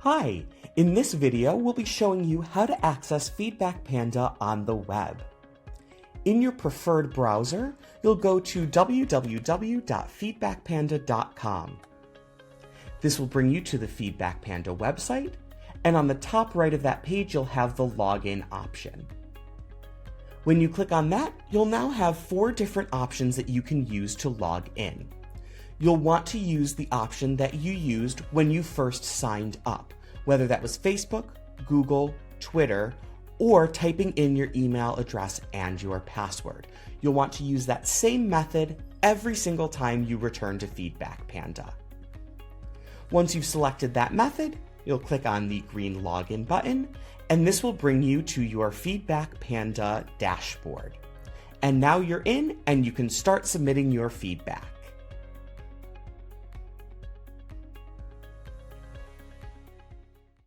Hi, in this video we'll be showing you how to access FeedbackPanda on the web. In your preferred browser, you'll go to www.feedbackpanda.com. This will bring you to the FeedbackPanda website, and on the top right of that page you'll have the login option. When you click on that, you'll now have 4 different options that you can use to log in. You'll want to use the option that you used when you first signed up, whether that was Facebook, Google, Twitter, or typing in your email address and your password. You'll want to use that same method every single time you return to FeedbackPanda. Once you've selected that method, you'll click on the green login button, and this will bring you to your FeedbackPanda dashboard. And now you're in, and you can start submitting your feedback.